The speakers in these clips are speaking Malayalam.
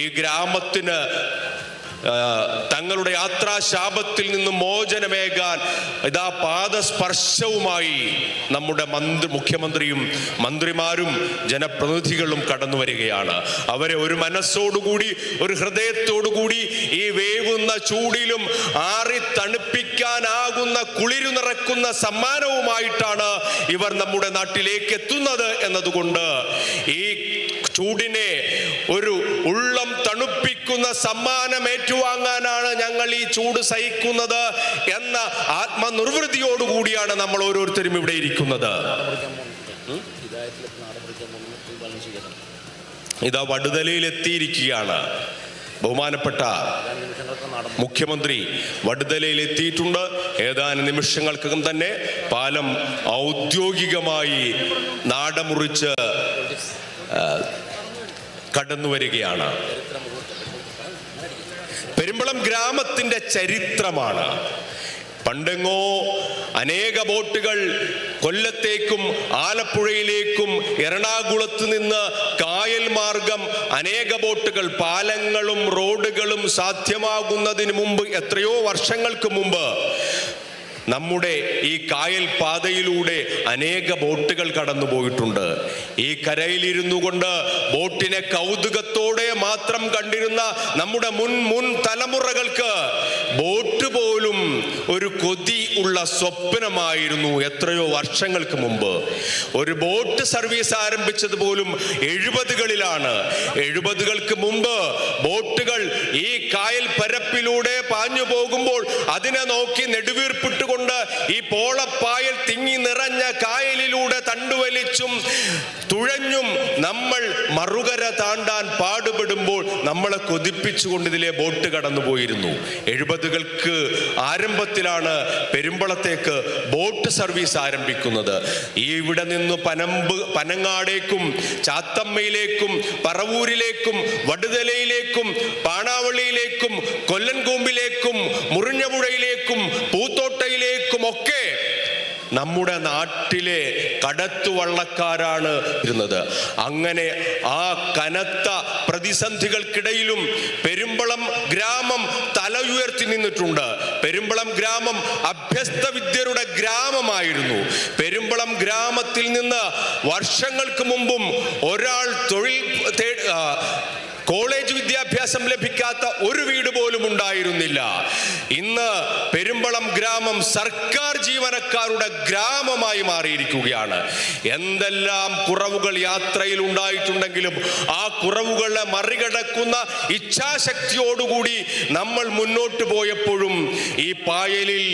ഈ ഗ്രാമത്തിന് തങ്ങളുടെ യാത്രാശാപത്തിൽ നിന്ന് മോചനമേകാൻ ഇതാ പാദസ്പർശവുമായി നമ്മുടെ മുഖ്യമന്ത്രിയും മന്ത്രിമാരും ജനപ്രതിനിധികളും കടന്നു വരികയാണ്. അവരെ ഒരു മനസ്സോടുകൂടി ഒരു ഹൃദയത്തോടുകൂടി ഈ വേവുന്ന ചൂടിലും ആറി തണുപ്പിക്കാനാകുന്ന കുളിരു നിറക്കുന്ന സമ്മാനവുമായിട്ടാണ് ഇവർ നമ്മുടെ നാട്ടിലേക്ക് എത്തുന്നത് എന്നതുകൊണ്ട് ഈ ചൂടിനെ ഒരു ഉള്ളം തണുപ്പിക്കുന്ന സമ്മാനം ഏറ്റുവാങ്ങാനാണ് ഞങ്ങൾ ഈ ചൂട് സഹിക്കുന്നത് എന്ന ആത്മനിർവൃതിയോടുകൂടിയാണ് നമ്മൾ ഓരോരുത്തരും ഇവിടെ ഇരിക്കുന്നത്. ഇതാ വടുതലയിൽ എത്തിയിരിക്കുകയാണ്. ബഹുമാനപ്പെട്ട മുഖ്യമന്ത്രി വടുതലയിൽ എത്തിയിട്ടുണ്ട്. ഏതാനും നിമിഷങ്ങൾക്കകം തന്നെ പാലം ഔദ്യോഗികമായി നാടമുറിച്ച് കടന്നു വരികയാണ്. പെരുമ്പളം ഗ്രാമത്തിന്റെ ചരിത്രമാണ്. പണ്ടെങ്ങോ അനേക ബോട്ടുകൾ കൊല്ലത്തേക്കും ആലപ്പുഴയിലേക്കും എറണാകുളത്ത് നിന്ന് കായൽ മാർഗം അനേക ബോട്ടുകൾ, പാലങ്ങളും റോഡുകളും സാധ്യമാകുന്നതിന് മുമ്പ്, എത്രയോ വർഷങ്ങൾക്ക് മുമ്പ് നമ്മുടെ ഈ കായൽ പാതയിലൂടെ അനേക ബോട്ടുകൾ കടന്നു പോയിട്ടുണ്ട്. ഈ കരയിലിരുന്നു കൊണ്ട് ബോട്ടിനെ കൗതുകത്തോടെ മാത്രം കണ്ടിരുന്ന നമ്മുടെ മുൻ തലമുറകൾക്ക് ബോട്ട് പോലും ഒരു കൊതി ഉള്ള സ്വപ്നമായിരുന്നു. എത്രയോ വർഷങ്ങൾക്ക് മുമ്പ് ഒരു ബോട്ട് സർവീസ് ആരംഭിച്ചത് പോലും 70കളിലാണ്. 70കൾക്ക് മുമ്പ് ബോട്ടുകൾ ഈ കായൽ പരപ്പിലൂടെ പാഞ്ഞു പോകുമ്പോൾ അതിനെ നോക്കി നെടുവീർപ്പിട്ടുകൊണ്ട് ഈ പോളപ്പായൽ തിങ്ങി നിറഞ്ഞ കായലിലൂടെ തണ്ടുവലിച്ചും തുഴഞ്ഞും നമ്മൾ മറുകര താണ്ടാൻ പാടുപെടുമ്പോൾ നമ്മളെ കൊതിപ്പിച്ചുകൊണ്ട് ഇതിലെ ബോട്ട് കടന്നു പോയിരുന്നു. 70കൾക്ക് ആരംഭത്തിലാണ് പെരുമ്പളത്തേക്ക് ബോട്ട് സർവീസ് ആരംഭിക്കുന്നത്. ഇവിടെ നിന്ന് പനങ്ങാടേക്കും ചാത്തമ്മയിലേക്കും പറവൂരിലേക്കും വടുതലയിലേക്കും പാണാവള്ളിയിലേക്കും കൊല്ലൻകൂമ്പിലേക്കും മുറിഞ്ഞപുഴയിലേക്കും പൂത്തോട്ടയിലേക്കും ഒക്കെ നമ്മുടെ നാട്ടിലെ കടത്തുവള്ളക്കാരാണ് ഇരുന്നത്. അങ്ങനെ ആ കനത്ത പ്രതിസന്ധികൾക്കിടയിലും പെരുമ്പളം ഗ്രാമം തല ഉയർത്തി നിന്നിട്ടുണ്ട്. പെരുമ്പളം ഗ്രാമം അഭ്യസ്ത വിദ്യരുടെ ഗ്രാമമായിരുന്നു. പെരുമ്പളം ഗ്രാമത്തിൽ നിന്ന് വർഷങ്ങൾക്ക് മുമ്പും ഒരാൾ കോളേജ് വിദ്യാഭ്യാസം ലഭിക്കാത്ത ഒരു വീട് പോലും ഉണ്ടായിരുന്നില്ല. ഇന്ന് പെരുമ്പളം ഗ്രാമം സർക്കാർ ജീവനക്കാരുടെ ഗ്രാമമായി മാറിയിരിക്കുകയാണ്. എന്തെല്ലാം കുറവുകൾ യാത്രയിൽ ഉണ്ടായിട്ടുണ്ടെങ്കിലും ആ കുറവുകളെ മറികടക്കുന്ന ഇച്ഛാശക്തിയോടുകൂടി നമ്മൾ മുന്നോട്ട് പോയപ്പോഴും ഈ പായലിൽ,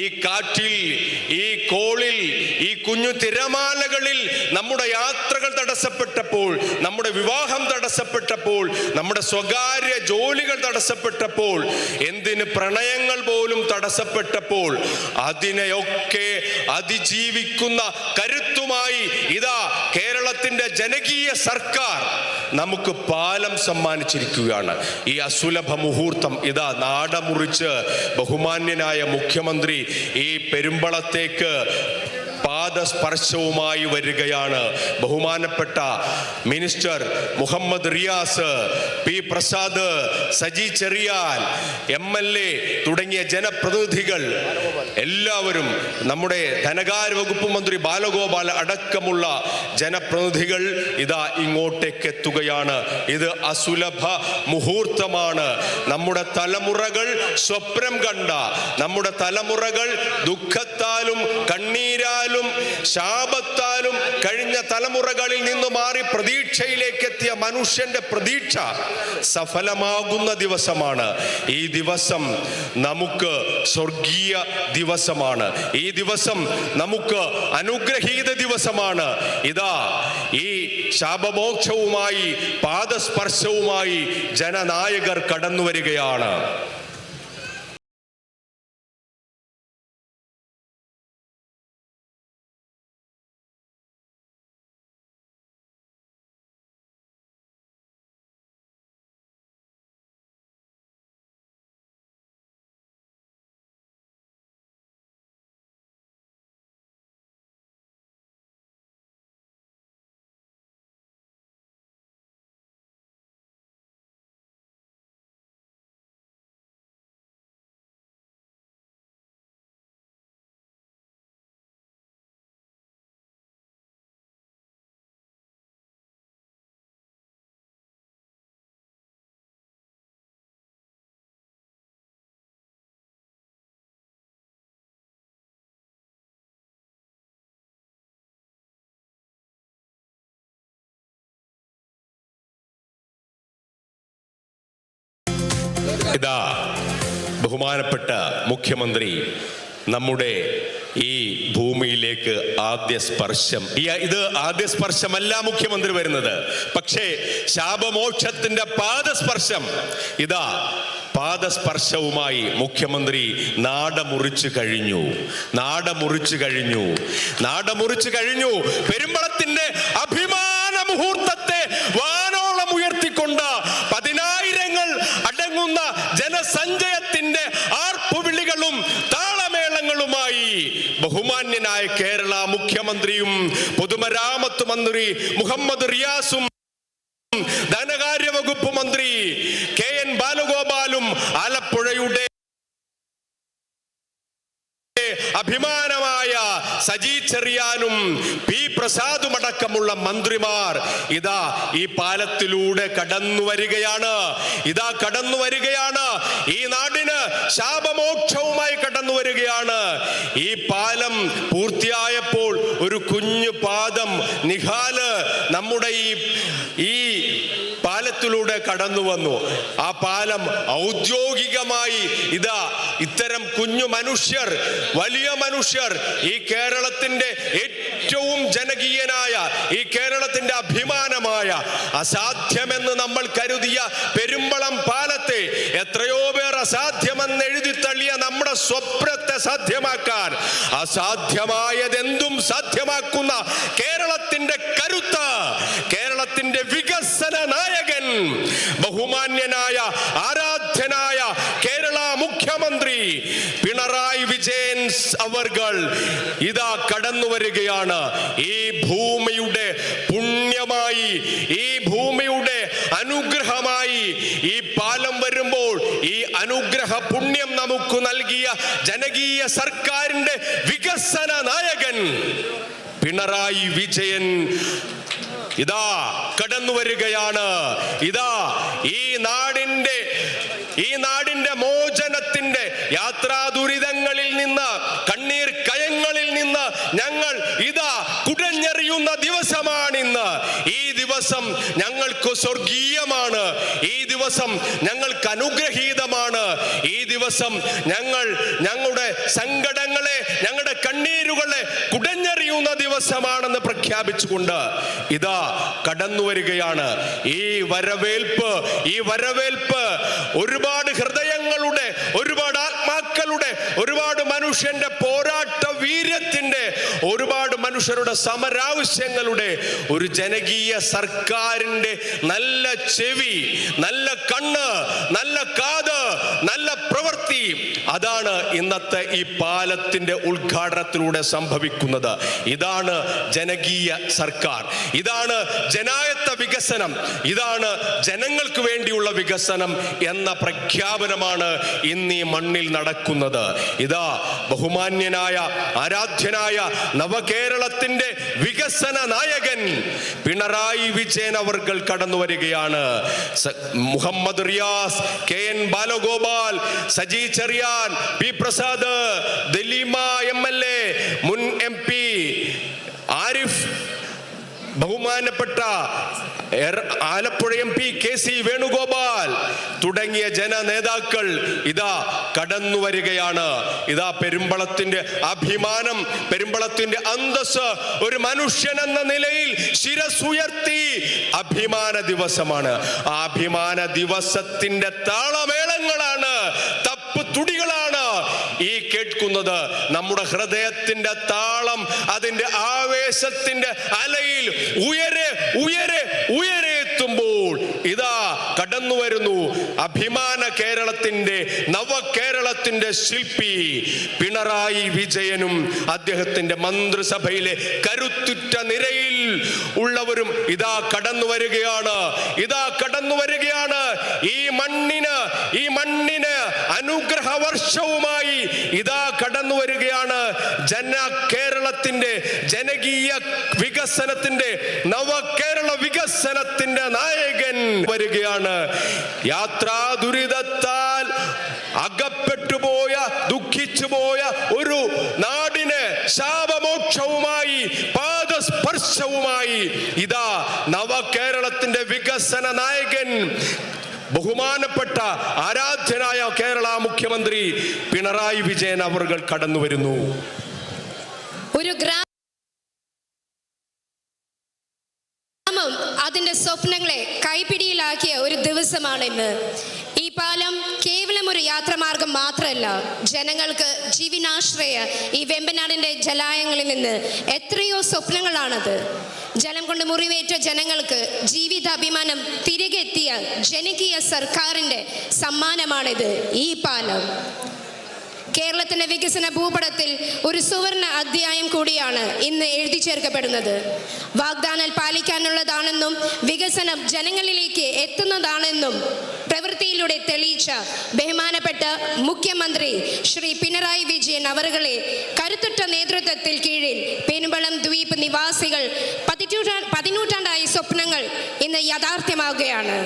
ഈ കാറ്റിൽ, ഈ കോളിൽ, ഈ കുഞ്ഞു തിരമാലകളിൽ നമ്മുടെ യാത്രകൾ തടസ്സപ്പെട്ടപ്പോൾ, നമ്മുടെ വിവാഹം തടസ്സപ്പെട്ടപ്പോൾ, നമ്മുടെ സ്വകാര്യ ജോലികൾ തടസ്സപ്പെട്ടപ്പോൾ, എന്തിന് പ്രണയങ്ങൾ പോലും തടസ്സപ്പെട്ടപ്പോൾ, അതിനെയൊക്കെ അതിജീവിക്കുന്ന കരുത്തുമായി ഇതാ കേരളത്തിന്റെ ജനകീയ സർക്കാർ നമുക്ക് പാലം സമ്മാനിച്ചിരിക്കുകയാണ്. ഈ അസുലഭ മുഹൂർത്തം ഇതാ നാടമുറിച്ച് ബഹുമാന്യനായ മുഖ്യമന്ത്രി ഈ പെരുമ്പളത്തേക്ക് പാദസ്പർശവുമായി വരികയാണ്. ബഹുമാനപ്പെട്ട minister Muhammad Riyas, P Prasad, Saji Cheriyan, MLA തുടങ്ങിയ ജനപ്രതിനിധികൾ എല്ലാവരും, നമ്മുടെ ധനകാര്യ വകുപ്പ് മന്ത്രി ബാലഗോപാൽ അടക്കമുള്ള ജനപ്രതിനിധികൾ ഇതാ ഇങ്ങോട്ടേക്ക് എത്തുകയാണ്. ഇത് അസുലഭ മുഹൂർത്തമാണ്. നമ്മുടെ തലമുറകൾ സ്വപ്നം കണ്ട, നമ്മുടെ തലമുറകൾ ദുഃഖത്താലും കണ്ണീരാലും ശാപത്താലും കഴിഞ്ഞ തലമുറകളിൽ നിന്ന് മാറി പ്രതീക്ഷയിലേക്ക് എത്തിയ മനുഷ്യന്റെ പ്രതീക്ഷ സഫലമാകുന്ന ദിവസമാണ്. ഈ ദിവസം നമുക്ക് സ്വർഗീയ ദിവസമാണ്. ഈ ദിവസം നമുക്ക് അനുഗ്രഹീത ദിവസമാണ്. ഇതാ ഈ ശാപമോക്ഷവുമായി പാദസ്പർശവുമായി ജനനായകർ കടന്നു വരികയാണ്. ഇതാ ബഹുമാനപ്പെട്ട മുഖ്യമന്ത്രി നമ്മുടെ ഈ ഭൂമിയിലേക്ക് ആദ്യ സ്പർശം, ഇത് ആദ്യ സ്പർശമല്ല മുഖ്യമന്ത്രി വരുന്നത്, പക്ഷേ ശാപമോക്ഷത്തിന്റെ പാദസ്പർശം, ഇതാ പാദസ്പർശവുമായി മുഖ്യമന്ത്രി നാടമുറിച്ചു കഴിഞ്ഞു. പെരുമ്പളത്തിന്റെ അഭിമാന മുഹൂർത്തത്തെ വാനോളം ഉയർത്തിക്കൊണ്ട് 10,000 അടങ്ങുന്ന ജനസഞ്ചയത്തിന്റെ ആർപ്പുവിളികളും താളമേളങ്ങളുമായി ബഹുമാന്യനായ കേരള മുഖ്യമന്ത്രിയും പൊതുമരാമത്ത് മന്ത്രി മുഹമ്മദ് റിയാസും ധനകാര്യ വകുപ്പ് മന്ത്രി KN ബാലഗോപാലും ആലപ്പുഴയുടെ അഭിമാനമായ സജി ചെറിയാനും പി പ്രസാദും അടക്കമുള്ള മന്ത്രിമാർ ഇതാ ഈ പാലത്തിലൂടെ കടന്നു വരികയാണ്. ഈ നാടിന് ശാപമോക്ഷവുമായി കടന്നു വരികയാണ്. ഈ പാലം പൂർത്തിയായപ്പോൾ ഒരു കുഞ്ഞു പാദം നിഹാല് നമ്മുടെ ഈ പാലത്തിലൂടെ കടന്നു വന്നു. ആ പാലം ഔദ്യോഗികമായി ഇതാ ഇത്തരം കുഞ്ഞു മനുഷ്യർ, വലിയ മനുഷ്യർ, ഈ കേരളത്തിന്റെ ഏറ്റവും ജനകീയനായ, ഈ കേരളത്തിന്റെ അഭിമാനമായ, അസാധ്യമെന്ന് നമ്മൾ കരുതിയ പെരുമ്പളം പാലത്തെ എത്രയോ പേർ അസാധ്യമെന്ന് എഴുതി തള്ളിയ നമ്മുടെ സ്വപ്നത്തെ സാധ്യമാക്കാൻ, അസാധ്യമായതെന്തും സാധ്യമാക്കുന്ന കേരളത്തിന്റെ കരുത്ത്, കേരളത്തിന്റെ വികസന നായകൻ, ബഹുമാന്യനായ ആരാധ്യനായ കേരള മുഖ്യമന്ത്രി പിണറായി വിജയൻ അവർകൾ ഇതാ കടന്നു വരികയാണ്. ഈ ഭൂമിയുടെ പുണ്യമായി, ഈ ഭൂമിയുടെ അനുഗ്രഹമായി ഈ പാലം വരുമ്പോൾ ഈ അനുഗ്രഹ പുണ്യം നമുക്ക് നൽകിയ ജനകീയ സർക്കാരിന്റെ വികസന നായകൻ പിണറായി വിജയൻ ഇതാ കടന്നു വരികയാണ്. ഇതാ ഈ നാടിന്റെ മോചനത്തിന്റെ യാത്രാ ദുരിതങ്ങളിൽ നിന്ന്, കണ്ണീർ കയങ്ങളിൽ നിന്ന് ഞങ്ങൾ ഇതാ കുടഞ്ഞെറിയുന്ന ദിവസമാണിന്ന്. ഈ ദിവസം ഞങ്ങൾക്ക് സ്വർഗീയമാണ്. ഈ ദിവസം ഞങ്ങൾക്ക് അനുഗ്രഹീതമാണ്. ഈ ദിവസം ഞങ്ങളുടെ സങ്കടങ്ങളെ, ഞങ്ങളുടെ കണ്ണീരുകളെ കുടഞ്ഞെറിയുന്ന ദിവസമാണെന്ന് പ്രഖ്യാപിച്ചുകൊണ്ട് ഇതാ കടന്നു വരികയാണ്. ഈ വരവേൽപ്പ് ഒരുപാട് ഹൃദയങ്ങളുടെ, ഒരുപാട് ആത്മാക്കളുടെ, ഒരുപാട് മനുഷ്യന്റെ പോരാട്ട വീര്യത്തിന്റെ, ഒരുപാട് മനുഷ്യരുടെ സമരാവശ്യങ്ങളുടെ ഒരു ജനകീയ സർക്കാരിന്റെ നല്ല ചെവി, നല്ല കണ്ണ്, നല്ല കാത്, നല്ല പ്രവൃത്തി, അതാണ് ഇന്നത്തെ ഈ പാലത്തിന്റെ ഉദ്ഘാടനത്തിലൂടെ സംഭവിക്കുന്നത്. ഇതാണ് ജനകീയ സർക്കാർ, ഇതാണ് ജനായത്ത വികസനം, ഇതാണ് ജനങ്ങൾക്ക് വേണ്ടിയുള്ള വികസനം എന്ന പ്രഖ്യാപനമാണ് ഇന്ന് ഈ മണ്ണിൽ നടക്കുന്നത്. ഇതാ ബഹുമാന്യനായ ആരാധ്യനായ നവകേരളത്തിന്റെ വികസന നായകൻ പിണറായി വിജയൻ അവർകൾ കടന്നു വരികയാണ്. Muhammad Riyas, KN Balagopal, Saji Cheriyan, P Prasad, Daleema MLA, മുൻ MP ആരിഫ്, ബഹുമാനപ്പെട്ട ആലപ്പുഴ MP KC വേണുഗോപാൽ തുടങ്ങിയ ജനനേതാക്കൾ ഇതാ കടന്നു വരികയാണ്. ഇതാ പെരുമ്പളത്തിന്റെ അഭിമാനം, പെരുമ്പളത്തിന്റെ അന്തസ് ഒരു മനുഷ്യൻ എന്ന നിലയിൽ ശിരസുയർത്തി അഭിമാന ദിവസമാണ്. ആ അഭിമാന ദിവസത്തിന്റെ താളമേളങ്ങളാണ്, തുടികളാണ് ഈ കേൾക്കുന്നത്. നമ്മുടെ ഹൃദയത്തിന്റെ താളം അതിന്റെ ആവേശത്തിന്റെ അലയിൽ ഉയരെ ഉയരെ ഉയരെ എത്തുമ്പോൾ ഇതാ കടന്നു വരുന്നു അഭിമാന കേരളത്തിന്റെ, നവകേരളത്തിന്റെ ശില്പി പിണറായി വിജയനും അദ്ദേഹത്തിന്റെ മന്ത്രിസഭയിലെ കരുത്തുറ്റ നിരയിൽ ഉള്ളവരും ഇതാ കടന്നു വരികയാണ്. ഈ മണ്ണിന് അനുഗ്രഹ വർഷവുമായി ഇതാ കടന്നു വരികയാണ്. കേരളത്തിന്റെ ജനകീയ വികസനത്തിന്റെ, നവകേരള വികസനത്തിന്റെ നായകൻ വരികയാണ്. യാത്രാ ദുരിതത്താൽ അകപ്പെട്ടുപോയ, ദുഃഖിച്ചുപോയ ഒരു നാടിന് ശാപമോക്ഷവുമായി, പാദസ്പർശവുമായി ഇതാ നവകേരളത്തിന്റെ വികസന നായകൻ ബഹുമാനപ്പെട്ട ആരാധ്യനായ കേരള മുഖ്യമന്ത്രി പിണറായി വിജയൻ അവർ കടന്നു വരുന്നു. ഒരു അതിന്റെ സ്വപ്നങ്ങളെ കൈപ്പിടിയിലാക്കിയ ഒരു ദിവസമാണ് ഇന്ന്. ഈ പാലം കേവലം ഒരു യാത്രമാർഗം മാത്രമല്ല, ജനങ്ങൾക്ക് ജീവനാശ്രയ ഈ വെമ്പനാടിന്റെ ജലായങ്ങളിൽ നിന്ന് എത്രയോ സ്വപ്നങ്ങളാണത്. ജലം കൊണ്ട് മുറിവേറ്റ ജനങ്ങൾക്ക് ജീവിതാഭിമാനം തിരികെ എത്തിയ ജനകീയ സർക്കാരിന്റെ സമ്മാനമാണിത് ഈ പാലം. കേരളത്തിന്റെ വികസന ഭൂപടത്തിൽ ഒരു സുവർണ അധ്യായം കൂടിയാണ് ഇന്ന് എഴുതി ചേർക്കപ്പെടുന്നത്. വാഗ്ദാനം പാലിക്കാനുള്ളതാണെന്നും വികസനം ജനങ്ങളിലേക്ക് എത്തുന്നതാണെന്നും പ്രവൃത്തിയിലൂടെ തെളിയിച്ച ബഹുമാനപ്പെട്ട മുഖ്യമന്ത്രി ശ്രീ പിണറായി വിജയൻ അവരുടെ കരുത്തുറ്റ നേതൃത്വത്തിൽ കീഴിൽ പെരുമ്പളം ദ്വീപ് നിവാസികൾ പതിനൂറ്റാണ്ടായ സ്വപ്നങ്ങൾ ഇന്ന് യാഥാർത്ഥ്യമാവുകയാണ്.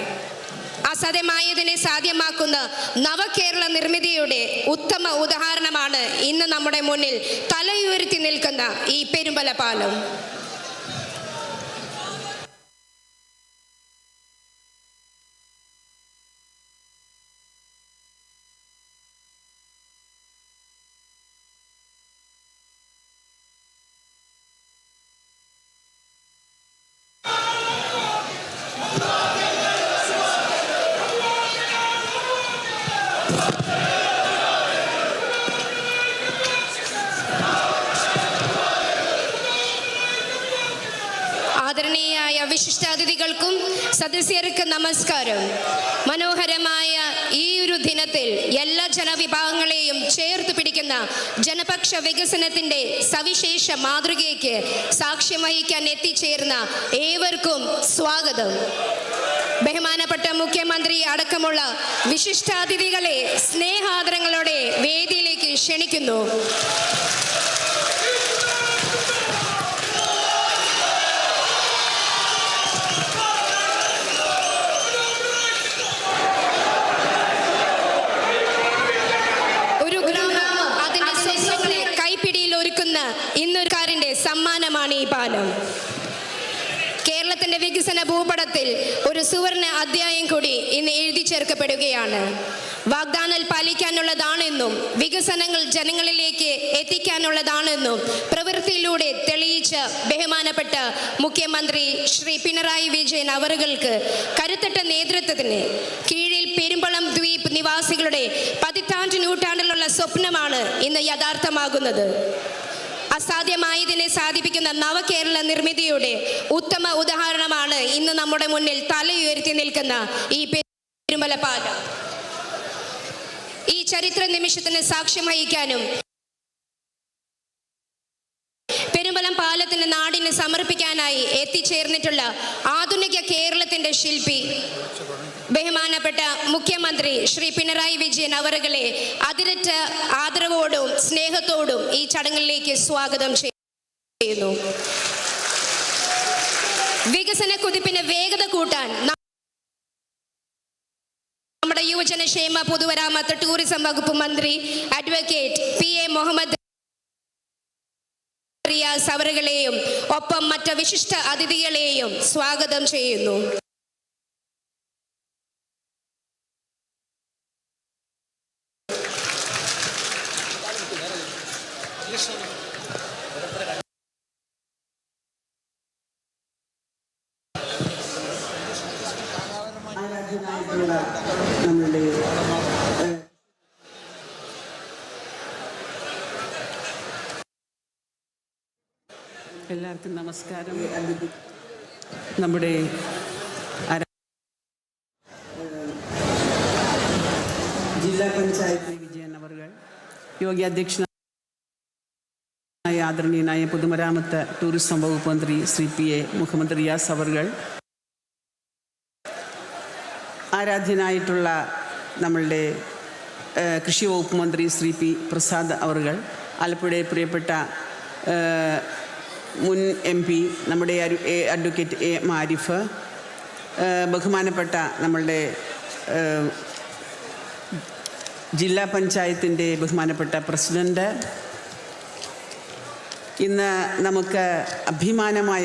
അസാധ്യമായതിനെ സാധ്യമാക്കുന്ന നവകേരള നിർമ്മിതിയുടെ ഉത്തമ ഉദാഹരണമാണ് ഇന്ന് നമ്മുടെ മുന്നിൽ തലയുയർത്തി നിൽക്കുന്ന ഈ പെരുമ്പല പാലം. ആദരണീയായ വിശിഷ്ടാതിഥികൾക്കും സദസ്യർക്ക് നമസ്കാരം. മനോഹരമായ ഈ ഒരു ദിനത്തിൽ എല്ലാ ജനവിഭാഗങ്ങളെയും ചേർത്ത് പിടിക്കുന്ന ജനപക്ഷ വികസനത്തിന്റെ സവിശേഷ മാതൃകയ്ക്ക് സാക്ഷ്യം വഹിക്കാൻ എത്തിച്ചേർന്ന ഏവർക്കും സ്വാഗതം. ബഹുമാനപ്പെട്ട മുഖ്യമന്ത്രി അടക്കമുള്ള വിശിഷ്ടാതിഥികളെ സ്നേഹാദരങ്ങളോടെ വേദിയിലേക്ക് ക്ഷണിക്കുന്നു. ഇന്നൊരുക്കാരന്റെ സമ്മാനമാണ് ഈ പാലം. കേരളത്തിന്റെ വികസന ഭൂപടത്തിൽ ഒരു സുവർണ അധ്യായം കൂടി ഇന്ന് എഴുതി ചേർക്കപ്പെടുകയാണ്. വാഗ്ദാനം പാലിക്കാനുള്ളതാണെന്നും വികസനങ്ങൾ ജനങ്ങളിലേക്ക് എത്തിക്കാനുള്ളതാണെന്നും പ്രവൃത്തിയിലൂടെ തെളിയിച്ച ബഹുമാനപ്പെട്ട മുഖ്യമന്ത്രി ശ്രീ പിണറായി വിജയൻ അവർക്ക് കരുത്തട്ട നേതൃത്വത്തിന് കീഴിൽ പെരുമ്പളം ദ്വീപ് നിവാസികളുടെ നൂറ്റാണ്ടിലുള്ള സ്വപ്നമാണ് ഇന്ന് യാഥാർത്ഥ്യമാകുന്നത്. അസാധ്യമായതിനെ സാധിപ്പിക്കുന്ന നവകേരള നിർമ്മിതിയുടെ ഉത്തമ ഉദാഹരണമാണ് ഇന്ന് നമ്മുടെ മുന്നിൽ തലയുയർത്തി നിൽക്കുന്ന ഈ പെരുമ്പല പാലം. ഈ ചരിത്ര നിമിഷത്തിന് സാക്ഷ്യം വഹിക്കാനും പെരുമ്പലം പാലത്തിന് നാടിന് സമർപ്പിക്കാനായി എത്തിച്ചേർന്നിട്ടുള്ള ആധുനിക കേരളത്തിന്റെ ശില്പി ബഹുമാനപ്പെട്ട മുഖ്യമന്ത്രി ശ്രീ പിണറായി വിജയൻ അവരെ അതിരറ്റ ആദരവോടും സ്നേഹത്തോടും ഈ ചടങ്ങിലേക്ക് സ്വാഗതം ചെയ്യുന്നു. വികസന കുതിപ്പിന് വേഗത കൂട്ടാൻ നമ്മുടെ യുവജനക്ഷേമ പൊതുമരാമത്ത് ടൂറിസം വകുപ്പ് മന്ത്രി അഡ്വക്കേറ്റ് PA മുഹമ്മദ് റിയാസ് അവരുകളെയും ഒപ്പം മറ്റ് വിശിഷ്ട അതിഥികളെയും സ്വാഗതം ചെയ്യുന്നു. എല്ലാവർക്കും നമസ്കാരം. നമ്മുടെ ജില്ലാ പഞ്ചായത്ത് വിജയൻ അവർ യോഗി അധ്യക്ഷനായ ആദരണീയനായ പൊതുമരാമത്ത് ടൂറിസം വകുപ്പ് മന്ത്രി ശ്രീ PA മുഹമ്മദ് റിയാസ് അവർ, ആരാധ്യനായിട്ടുള്ള നമ്മളുടെ കൃഷി വകുപ്പ് മന്ത്രി ശ്രീ P പ്രസാദ് അവർ, ആലപ്പുഴയുടെ പ്രിയപ്പെട്ട മുൻ MP നമ്മുടെ അഡ്വക്കേറ്റ് A മാരിഫ്, ബഹുമാനപ്പെട്ട നമ്മളുടെ ജില്ലാ പഞ്ചായത്തിൻ്റെ ബഹുമാനപ്പെട്ട പ്രസിഡൻറ്റ്, ഇന്ന് നമുക്ക് അഭിമാനമായ